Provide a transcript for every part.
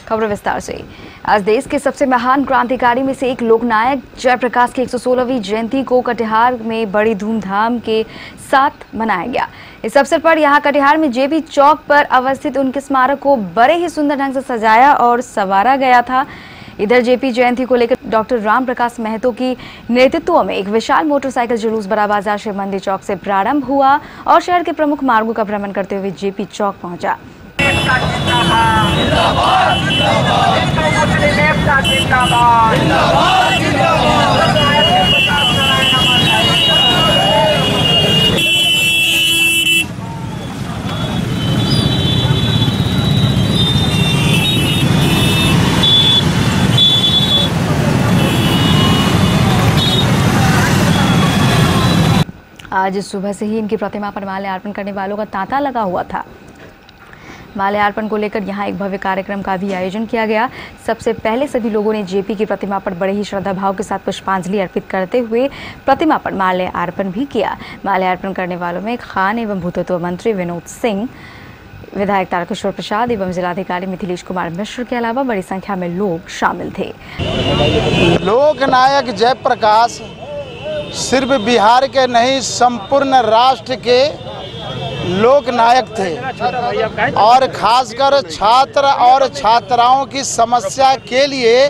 खबर विस्तार से। आज देश के सबसे महान क्रांतिकारी में से एक लोकनायक जयप्रकाश की 116वीं जयंती को कटिहार में बड़ी धूमधाम के साथ मनाया गया। इस अवसर पर यहां कटिहार में जेपी चौक पर अवस्थित उनके स्मारक को बड़े ही सुंदर ढंग से सजाया और संवारा गया था। इधर जेपी जयंती को लेकर डॉक्टर राम प्रकाश महतो की नेतृत्व में एक विशाल मोटरसाइकिल जुलूस बड़ा बाजार शिव मंदिर चौक से प्रारंभ हुआ और शहर के प्रमुख मार्गों का भ्रमण करते हुए जेपी चौक पहुंचा। आज सुबह से ही इनकी प्रतिमा पर माल्यार्पण करने वालों का तांता लगा हुआ था। माल्यार्पण को लेकर यहां एक भव्य कार्यक्रम का भी आयोजन किया गया। सबसे पहले सभी लोगों ने जेपी की प्रतिमा पर बड़े ही श्रद्धा भाव के साथ पुष्पांजलि अर्पित करते हुए प्रतिमा पर माल्यार्पण भी किया। माल्यार्पण करने वालों में खान एवं भूतत्व मंत्री विनोद सिंह, विधायक तारकेश्वर प्रसाद एवं जिलाधिकारी मिथिलेश कुमार मिश्र के अलावा बड़ी संख्या में लोग शामिल थे। लोकनायक जयप्रकाश सिर्फ बिहार के नहीं संपूर्ण राष्ट्र के लोकनायक थे और खासकर छात्र और छात्राओं की समस्या के लिए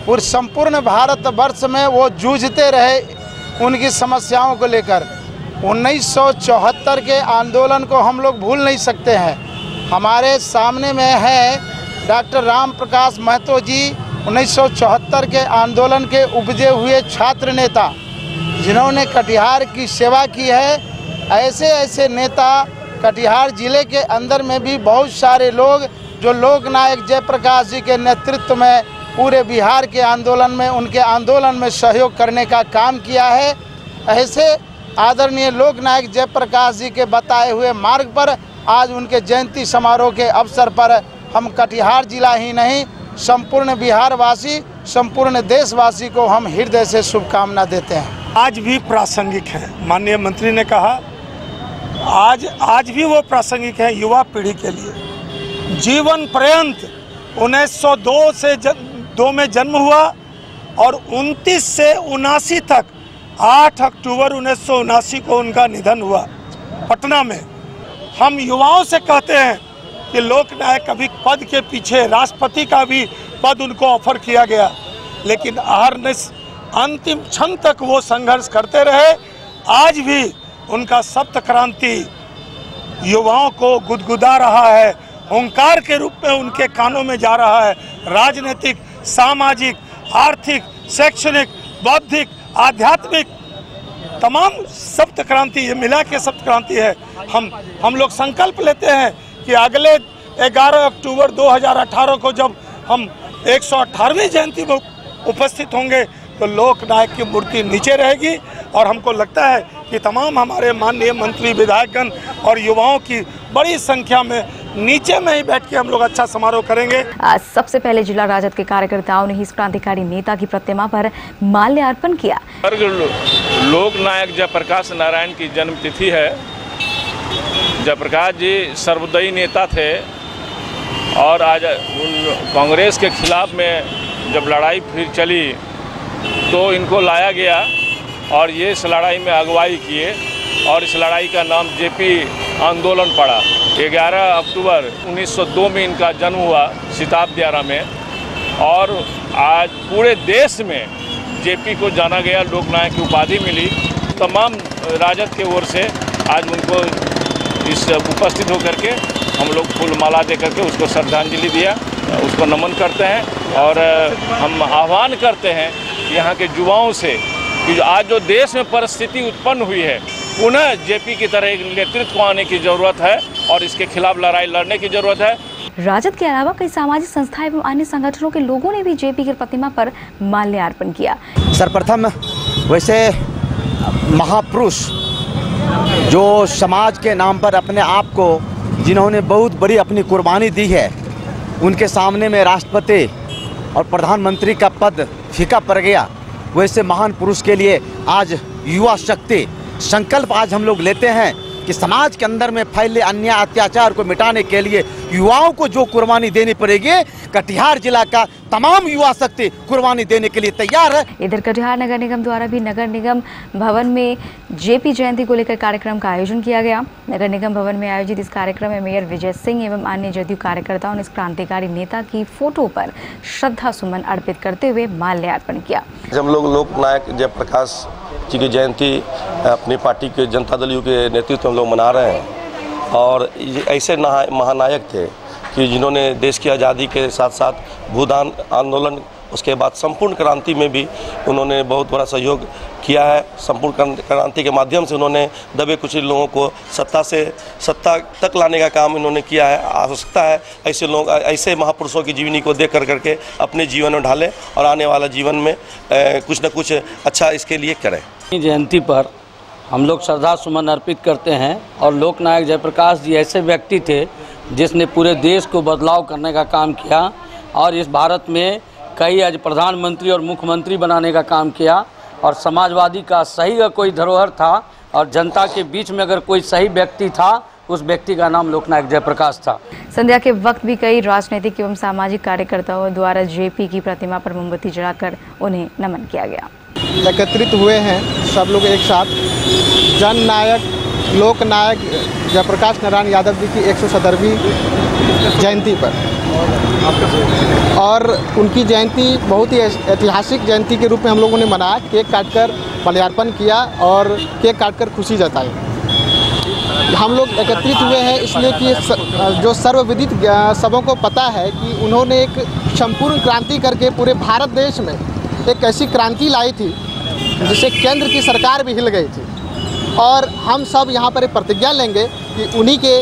पूरे संपूर्ण भारतवर्ष में वो जूझते रहे उनकी समस्याओं को लेकर। 1974 के आंदोलन को हम लोग भूल नहीं सकते हैं। हमारे सामने में है डॉक्टर राम प्रकाश महतो जी, 1974 के आंदोलन के उपजे हुए छात्र नेता जिन्होंने कटिहार की सेवा की है। ऐसे ऐसे नेता कटिहार जिले के अंदर में भी बहुत सारे लोग जो लोकनायक जयप्रकाश जी के नेतृत्व में पूरे बिहार के आंदोलन में उनके आंदोलन में सहयोग करने का काम किया है। ऐसे आदरणीय लोकनायक जयप्रकाश जी के बताए हुए मार्ग पर आज उनके जयंती समारोह के अवसर पर हम कटिहार जिला ही नहीं संपूर्ण बिहार वासी, संपूर्ण देशवासी को हम हृदय से शुभकामना देते हैं। आज भी प्रासंगिक है। माननीय मंत्री ने कहा आज भी वो प्रासंगिक है युवा पीढ़ी के लिए। जीवन पर्यंत 1902 में जन्म हुआ और 29 से 79 तक 8 अक्टूबर 1979 को उनका निधन हुआ पटना में। हम युवाओं से कहते हैं कि लोकनायक कभी पद के पीछे राष्ट्रपति का भी पद उनको ऑफर किया गया, लेकिन अंतिम क्षण तक वो संघर्ष करते रहे। आज भी उनका सप्त क्रांति युवाओं को गुदगुदा रहा है, ओंकार के रूप में उनके कानों में जा रहा है। राजनीतिक, सामाजिक, आर्थिक, शैक्षणिक, बौद्धिक, आध्यात्मिक तमाम सप्त क्रांति ये मिला के सप्त क्रांति है। हम लोग संकल्प लेते हैं कि अगले 11 अक्टूबर 2018 को जब हम 118वीं जयंती में उपस्थित होंगे तो लोकनायक की मूर्ति नीचे रहेगी और हमको लगता है कि तमाम हमारे माननीय मंत्री, विधायकगण और युवाओं की बड़ी संख्या में नीचे में ही बैठ के हम लोग अच्छा समारोह करेंगे। आज सबसे पहले जिला राजद के कार्यकर्ताओं ने इस क्रांतिकारी नेता की प्रतिमा पर माल्यार्पण किया। लोकनायक जयप्रकाश नारायण की जन्मतिथि है। जयप्रकाश जी सर्वोदयी नेता थे और आज कांग्रेस के खिलाफ में जब लड़ाई फिर चली तो इनको लाया गया और ये इस लड़ाई में अगुवाई किए और इस लड़ाई का नाम जेपी आंदोलन पड़ा। 11 अक्टूबर 1902 में इनका जन्म हुआ सिताब दियारा में और आज पूरे देश में जेपी को जाना गया, लोकनायक की उपाधि मिली। तमाम राजद के ओर से आज उनको इस उपस्थित होकर के हम लोग फूल माला दे करके उसको श्रद्धांजलि दिया, उसको नमन करते हैं और हम आह्वान करते हैं यहाँ के युवाओं से कि आज जो देश में परिस्थिति उत्पन्न हुई है पुनः जेपी की तरह एक नेतृत्व को आने की जरूरत है और इसके खिलाफ लड़ाई लड़ने की जरूरत है। राजद के अलावा कई सामाजिक संस्थाएं एवं अन्य संगठनों के लोगों ने भी जेपी की प्रतिमा पर माल्यार्पण किया। सर्वप्रथम वैसे महापुरुष जो समाज के नाम पर अपने आप को जिन्होंने बहुत बड़ी अपनी कुर्बानी दी है, उनके सामने में राष्ट्रपति और प्रधानमंत्री का पद फीका पड़ गया। वैसे महान पुरुष के लिए आज युवा शक्ति संकल्प आज हम लोग लेते हैं कि समाज के अंदर में फैले अन्याय अत्याचार को मिटाने के लिए युवाओं को जो कुर्बानी देनी पड़ेगी, कटिहार जिला का तमाम युवा शक्ति कुर्बानी देने के लिए तैयार है। इधर कटिहार नगर निगम द्वारा भी नगर निगम भवन में जेपी जयंती को लेकर कार्यक्रम का आयोजन किया गया। नगर निगम भवन में आयोजित इस कार्यक्रम में मेयर विजय सिंह एवं अन्य जदयू कार्यकर्ताओं ने इस क्रांतिकारी नेता की फोटो पर श्रद्धा सुमन अर्पित करते हुए माल्यार्पण किया। हम लोग लोकनायक जयप्रकाश जी की जयंती अपनी पार्टी के जनता दल यू के नेतृत्व में हम लोग मना रहे हैं और ऐसे महानायक थे कि जिन्होंने देश की आज़ादी के साथ साथ भूदान आंदोलन, उसके बाद संपूर्ण क्रांति में भी उन्होंने बहुत बड़ा सहयोग किया है। संपूर्ण क्रांति के माध्यम से उन्होंने दबे कुचले लोगों को सत्ता तक लाने का काम इन्होंने किया है। आवश्यकता है ऐसे लोग, ऐसे महापुरुषों की जीवनी को देख करके अपने जीवन में ढालें और आने वाला जीवन में कुछ न कुछ अच्छा इसके लिए करें। जयंती पर हम लोग श्रद्धा सुमन अर्पित करते हैं और लोकनायक जयप्रकाश जी ऐसे व्यक्ति थे जिसने पूरे देश को बदलाव करने का काम किया और इस भारत में कई आज प्रधानमंत्री और मुख्यमंत्री बनाने का काम किया और समाजवादी का सही का कोई धरोहर था और जनता के बीच में अगर कोई सही व्यक्ति था, उस व्यक्ति का नाम लोकनायक जयप्रकाश था। संध्या के वक्त भी कई राजनीतिक एवं सामाजिक कार्यकर्ताओं द्वारा जेपी की प्रतिमा पर मोमबत्ती जलाकर उन्हें नमन किया गया। एकत्रित हुए हैं सब लोग एक साथ जननायक लोकनायक जयप्रकाश नारायण यादव जी की 117वीं जयंती पर, और उनकी जयंती बहुत ही ऐतिहासिक जयंती के रूप में हम लोगों ने मनाया। केक काटकर माल्यार्पण किया और केक काटकर खुशी जताई। हम लोग एकत्रित हुए हैं इसलिए कि जो सर्वविदित सबों को पता है कि उन्होंने एक संपूर्ण क्रांति करके पूरे भारत देश में एक ऐसी क्रांति लाई थी जिससे केंद्र की सरकार भी हिल गई थी। और हम सब यहाँ पर एक प्रतिज्ञा लेंगे कि उन्हीं के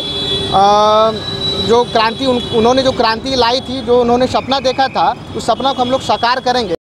जो क्रांति उन्होंने जो क्रांति लाई थी, जो उन्होंने सपना देखा था, उस सपना को हम लोग साकार करेंगे।